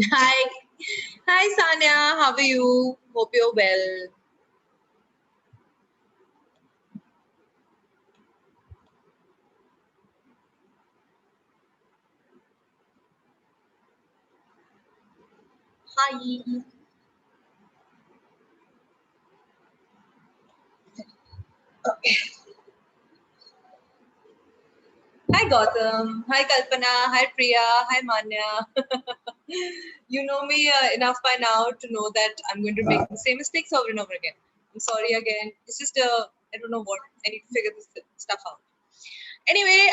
Hi. Hi, Sanya. How are you? Hope you're well. Hi. Okay. Hi, Gautam. Hi, Kalpana. Hi, Priya. Hi, Manya. You know me enough by now to know that I'm going to make the same mistakes over and over again. I'm sorry again. It's just, I don't know what. I need to figure this stuff out. Anyway,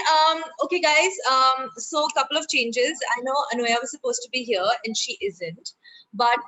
okay, guys. So a couple of changes. I know Anuya was supposed to be here and she isn't. But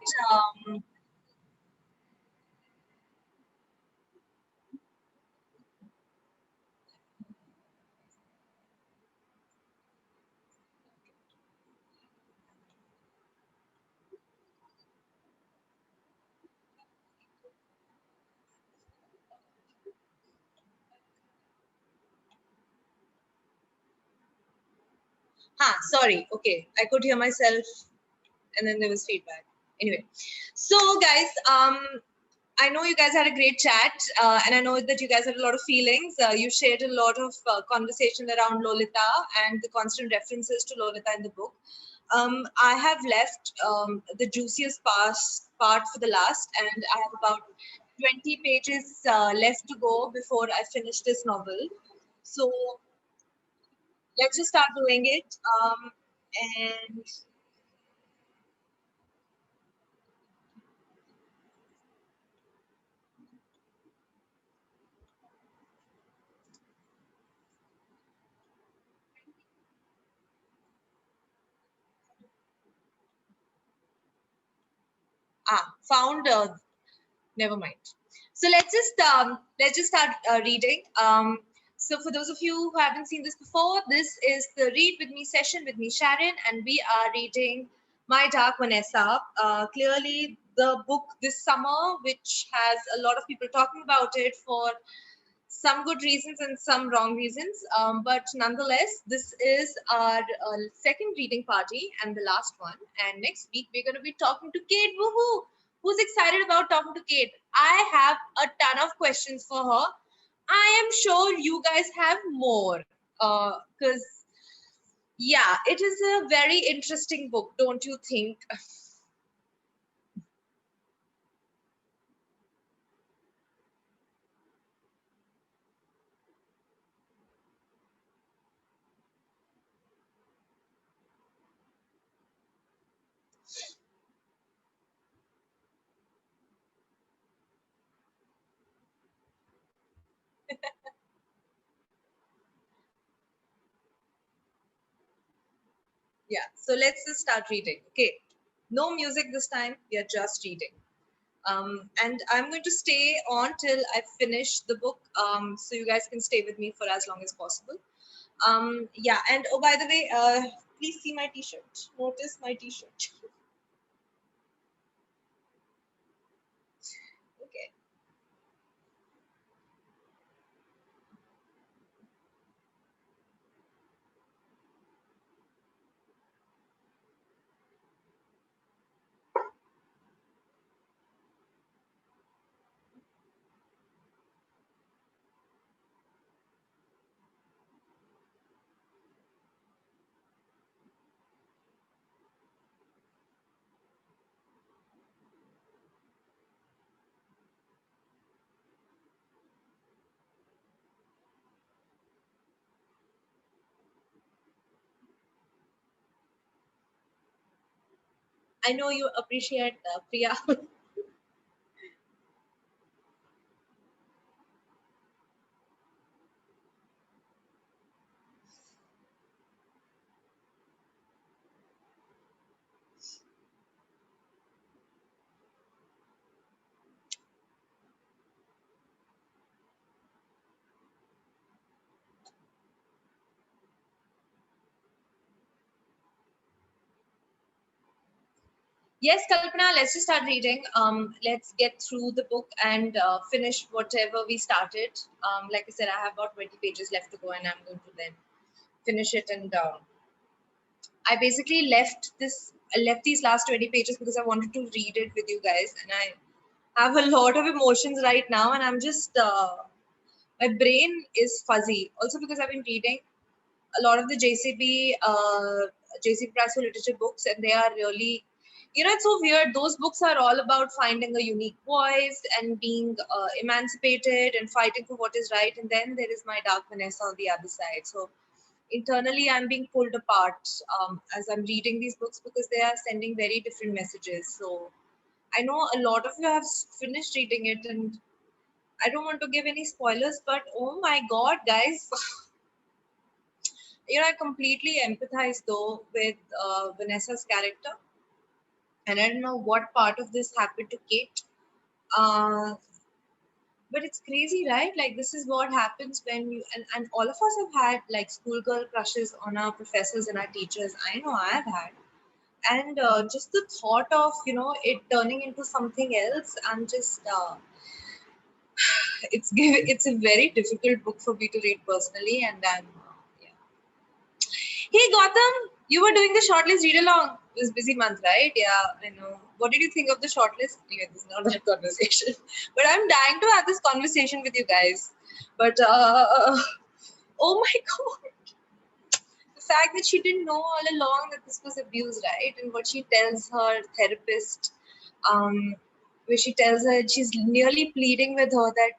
sorry. Okay, I could hear myself, and then there was feedback. Anyway, so guys, I know you guys had a great chat, and I know that you guys had a lot of feelings. You shared a lot of conversation around Lolita and the constant references to Lolita in the book. I have left the juiciest part for the last, and I have about 20 pages left to go before I finish this novel. So let's just start doing it. And found never mind. So let's just start reading. So for those of you who haven't seen this before, this is the read with me session with me, Sharin, and we are reading My Dark Vanessa. Clearly the book this summer, which has a lot of people talking about it for some good reasons and some wrong reasons. But nonetheless, this is our second reading party and the last one. And next week, we're going to be talking to Kate. Woohoo! Who's excited about talking to Kate? I have a ton of questions for her. I am sure you guys have more. Because, yeah, it is a very interesting book, don't you think? Yeah, so let's just start reading. Okay, no music this time, we are just reading. And I'm going to stay on till I finish the book, so you guys can stay with me for as long as possible. Yeah, and oh, by the way, please see my t-shirt. Notice my t-shirt. Okay. I know you appreciate Priya. Yes, Kalpana, let's just start reading. Let's get through the book and finish whatever we started. Like I said, I have about 20 pages left to go, and I'm going to then finish it. And I basically left this. I left these last 20 pages because I wanted to read it with you guys, and I have a lot of emotions right now, and I'm just my brain is fuzzy. Also because I've been reading a lot of the JCB Prize for Literature books, and they are really, it's so weird. Those books are all about finding a unique voice and being emancipated and fighting for what is right. And then there is my dark Vanessa on the other side. So internally, I'm being pulled apart as I'm reading these books because they are sending very different messages. So I know a lot of you have finished reading it, and I don't want to give any spoilers, but oh my God, guys. I completely empathize though with Vanessa's character, and I don't know what part of this happened to Kate. Uh, but it's crazy, right? Like this is what happens when you and all of us have had like schoolgirl crushes on our professors and our teachers. I know I've had, and just the thought of it turning into something else, I'm just it's a very difficult book for me to read personally, and I'm yeah. Hey Gautam, you were doing the shortlist read along. It was busy month, right? Yeah, I know. What did you think of the shortlist? Anyway, this is not that conversation. But I'm dying to have this conversation with you guys. But oh my god. The fact that she didn't know all along that this was abuse, right? And what she tells her therapist, where she tells her she's nearly pleading with her that,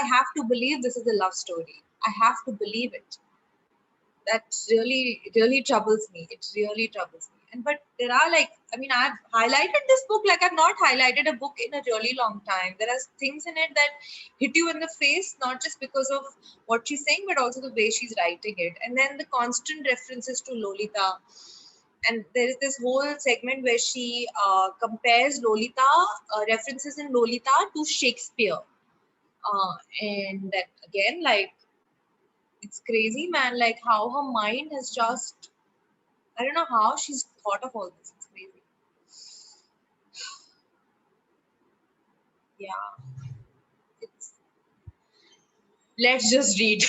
I have to believe this is a love story. I have to believe it. That really troubles me. It really troubles me. And but there are like, I mean, I've highlighted this book like I've not highlighted a book in a really long time. There are things in it that hit you in the face, not just because of what she's saying, but also the way she's writing it. And then the constant references to Lolita. And there is this whole segment where she compares Lolita, references in Lolita to Shakespeare. And that again, like, it's crazy, man. Like how her mind has just, I don't know how she's thought of all this. It's crazy. Yeah. It's, let's just read.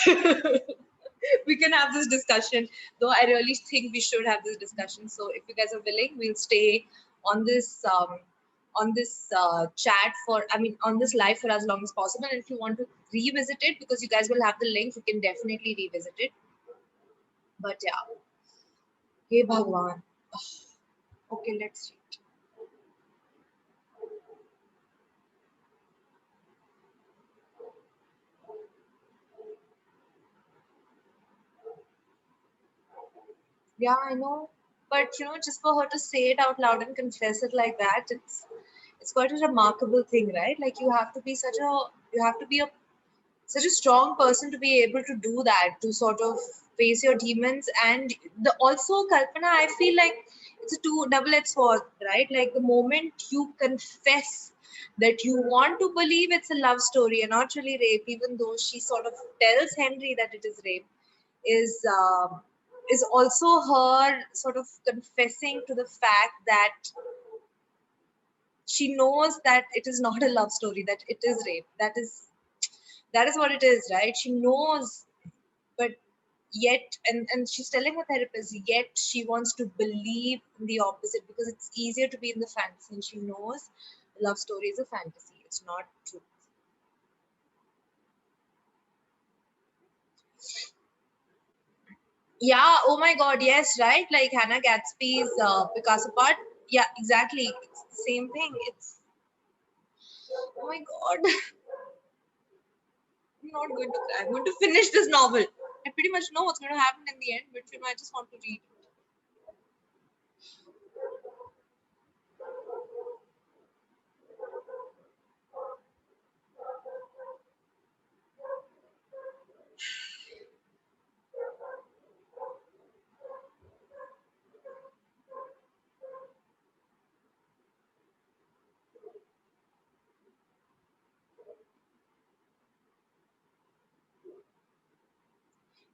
We can have this discussion, though I really think we should have this discussion. So if you guys are willing, we'll stay on this chat for, I mean, on this live for as long as possible. And if you want to revisit it, because you guys will have the link, you can definitely revisit it. But yeah. Hey Bhagwan. Okay, let's read. Yeah, I know. But just for her to say it out loud and confess it like that, it's quite a remarkable thing, right? Like you have to be a such a strong person to be able to do that, to sort of face your demons. And the also Kalpana, I feel like it's a double-edged sword, right? Like the moment you confess that you want to believe it's a love story and not really rape, even though she sort of tells Henry that it is rape, is also her sort of confessing to the fact that she knows that it is not a love story, that it is rape. That is what it is, right? She knows, but yet, and she's telling her therapist, yet she wants to believe in the opposite because it's easier to be in the fantasy, and she knows love story is a fantasy. It's not true. Yeah, oh my god, yes, right? Like Hannah Gatsby's Picasso part. Yeah, exactly. It's the same thing. It's, oh my god. I'm not going to cry. I'm going to finish this novel. I pretty much know what's going to happen in the end, but I just want to read.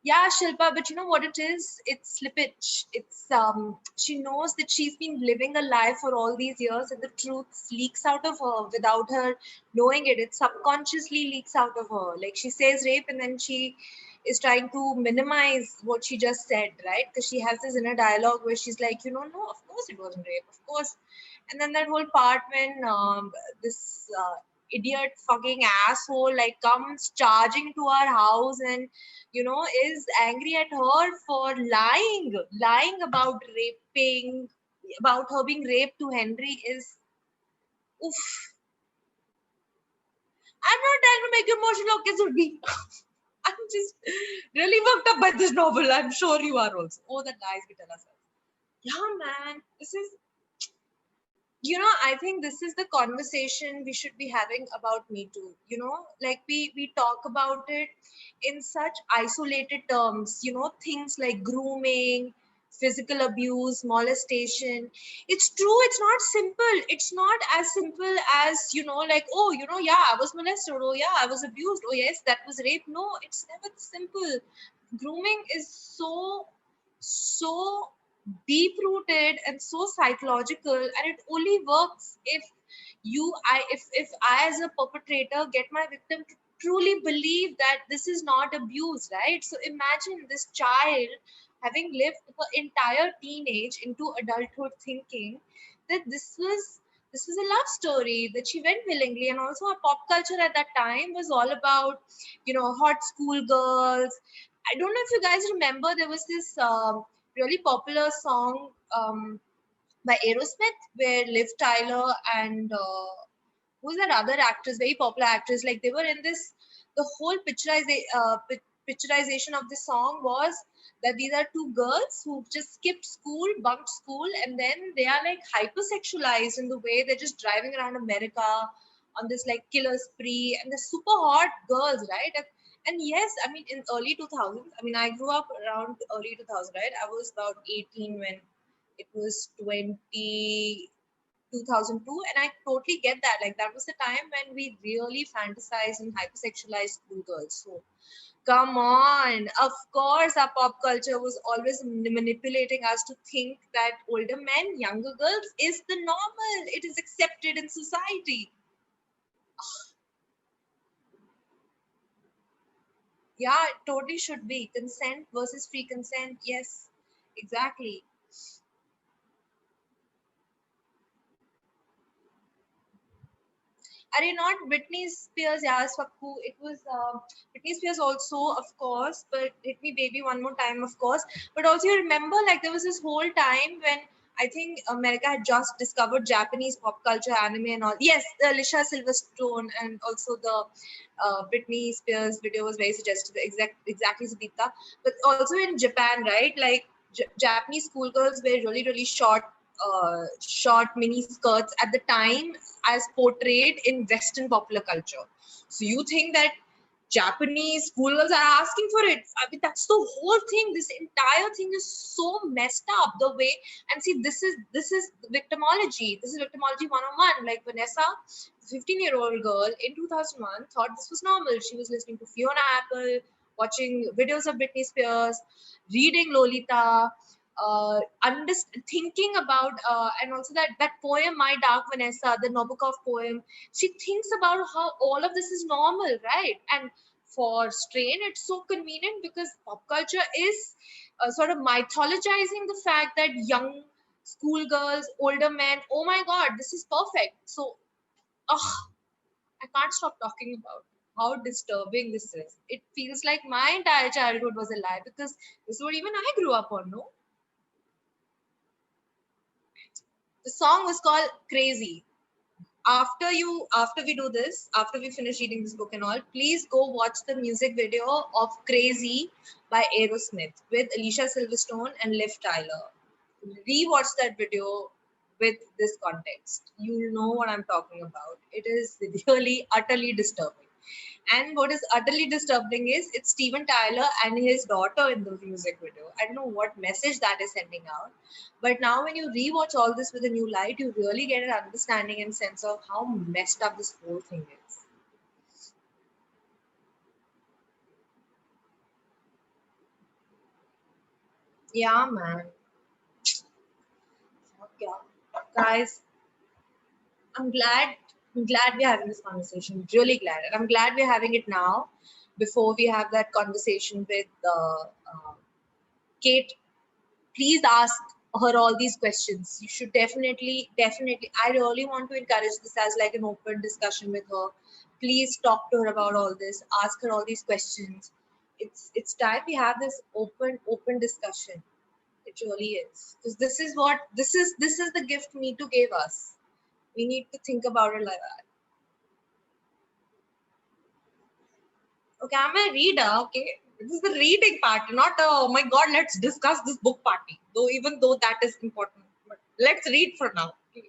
Yeah, Shilpa, but you know what it is? It's slippage. It's she knows that she's been living a lie for all these years and the truth leaks out of her without her knowing it. It subconsciously leaks out of her. Like she says rape and then she is trying to minimize what she just said, right? Because she has this inner dialogue where she's like, no, of course it wasn't rape, of course. And then that whole part when this idiot fucking asshole like comes charging to our house and is angry at her for lying about raping, about her being raped to Henry is oof. I'm not trying to make you emotional, okay, Surbi. I'm just really worked up by this novel. I'm sure you are also. Oh, that lies we tell ourselves. Yeah, man. This is, I think this is the conversation we should be having about Me Too. Like we talk about it in such isolated terms, things like grooming, physical abuse, molestation. It's true, it's not simple. It's not as simple as, like, oh, yeah, I was molested. Oh, yeah, I was abused. Oh, yes, that was rape. No, it's never simple. Grooming is so deep rooted and so psychological, and it only works if if I as a perpetrator get my victim to truly believe that this is not abuse, right? So imagine this child having lived her entire teenage into adulthood thinking that this was a love story, that she went willingly. And also our pop culture at that time was all about hot school girls. I don't know if you guys remember, there was this really popular song by Aerosmith where Liv Tyler and who's that other actress, very popular actress, like they were in this, the whole picturization of the song was that these are two girls who just skipped school, bunked school, and then they are like hypersexualized in the way they're just driving around America on this like killer spree, and they're super hot girls, right? And yes, I mean, in early 2000s, I mean, I grew up around early 2000, right? I was about 18 when it was 2002, and I totally get that. Like, that was the time when we really fantasized and hypersexualized schoolgirls. So, come on. Of course, our pop culture was always manipulating us to think that older men, younger girls is the normal. It is accepted in society. Yeah, it totally should be. Consent versus free consent. Yes, exactly. Are you not Britney Spears? Yeah, Swakku. It was Britney Spears also, of course, but Hit Me Baby One More Time, of course. But also, you remember, like, there was this whole time when I think America had just discovered Japanese pop culture, anime, and all. Yes, Alicia Silverstone, and also the Britney Spears video was very suggestive, exactly, Sudipta. But also in Japan, right? Like, Japanese schoolgirls were really, really short mini skirts at the time as portrayed in Western popular culture. So you think that Japanese schoolgirls are asking for it? I mean, that's the whole thing. This entire thing is so messed up. The way, and see, this is victimology. This is victimology 101. Like Vanessa, 15-year-old girl in 2001 thought this was normal. She was listening to Fiona Apple, watching videos of Britney Spears, reading Lolita, thinking about and also that poem My Dark Vanessa, the Nabokov poem. She thinks about how all of this is normal, right? And for Strain, it's so convenient because pop culture is sort of mythologizing the fact that young schoolgirls, older men, oh my god, this is perfect. So I can't stop talking about how disturbing this is. It feels like my entire childhood was a lie because this is what even I grew up on. No, the song was called Crazy. After we do this, after we finish reading this book and all, please go watch the music video of Crazy by Aerosmith with Alicia Silverstone and Liv Tyler. Rewatch that video with this context. You'll know what I'm talking about. It is really utterly disturbing. And what is utterly disturbing is it's Steven Tyler and his daughter in the music video. I don't know what message that is sending out. But now when you rewatch all this with a new light, you really get an understanding and sense of how messed up this whole thing is. Yeah, man. Yeah. Guys, I'm glad we're having this conversation. Really glad. And I'm glad we're having it now before we have that conversation with Kate, please ask her all these questions. You should definitely, I really want to encourage this as like an open discussion with her. Please talk to her about all this. Ask her all these questions. It's time we have this open discussion. It really is, because this is the gift Meetu gave us. We need to think about it like that. Okay, I'm a reader. Okay, this is the reading part, not oh my god, let's discuss this book party. Though even though that is important, but let's read for now. Okay.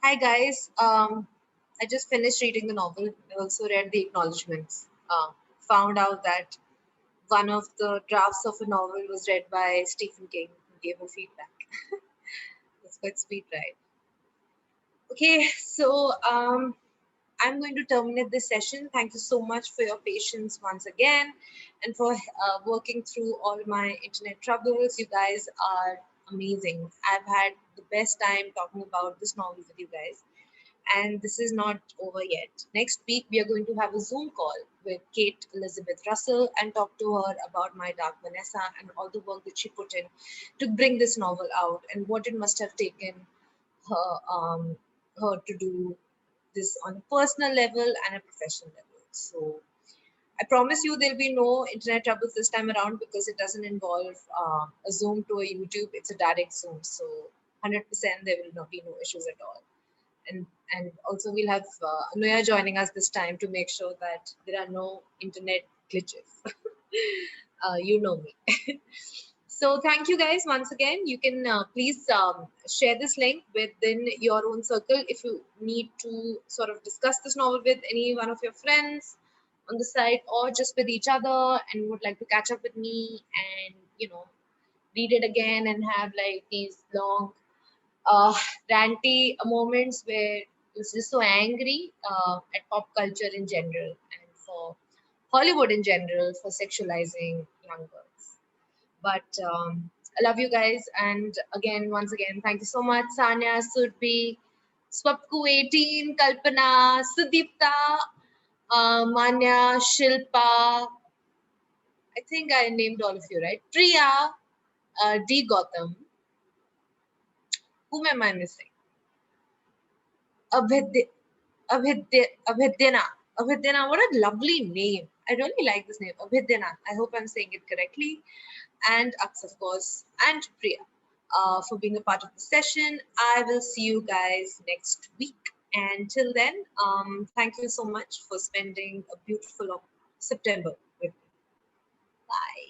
Hi guys. I just finished reading the novel. I also read the acknowledgements. Found out that one of the drafts of a novel was read by Stephen King, who gave her feedback. That's quite sweet, right? Okay, so I'm going to terminate this session. Thank you so much for your patience once again and for working through all my internet troubles. You guys are amazing. I've had the best time talking about this novel with you guys. And this is not over yet. Next week, we are going to have a Zoom call with Kate Elizabeth Russell and talk to her about My Dark Vanessa and all the work that she put in to bring this novel out and what it must have taken her, her to do this on a personal level and a professional level. So I promise you there'll be no internet troubles this time around because it doesn't involve a Zoom to a YouTube. It's a direct Zoom. So 100% there will not be no issues at all. And also we'll have Anuya joining us this time to make sure that there are no internet glitches. You know me. So thank you guys once again. You can please share this link within your own circle if you need to sort of discuss this novel with any one of your friends on the side or just with each other and would like to catch up with me and read it again and have like these long uh, ranty moments where he was just so angry at pop culture in general and for Hollywood in general for sexualizing young girls. But I love you guys. And again, once again, thank you so much, Sanya, Surbi, Swapku 18, Kalpana, Sudipta, Manya, Shilpa. I think I named all of you, right? Priya, D. Gotham. Whom am I missing? Abhidya, Abhidyana. Abhidyana, what a lovely name. I really like this name, Abhidyana. I hope I'm saying it correctly. And Aks, of course, and Priya for being a part of the session. I will see you guys next week. And till then, thank you so much for spending a beautiful September with me. Bye.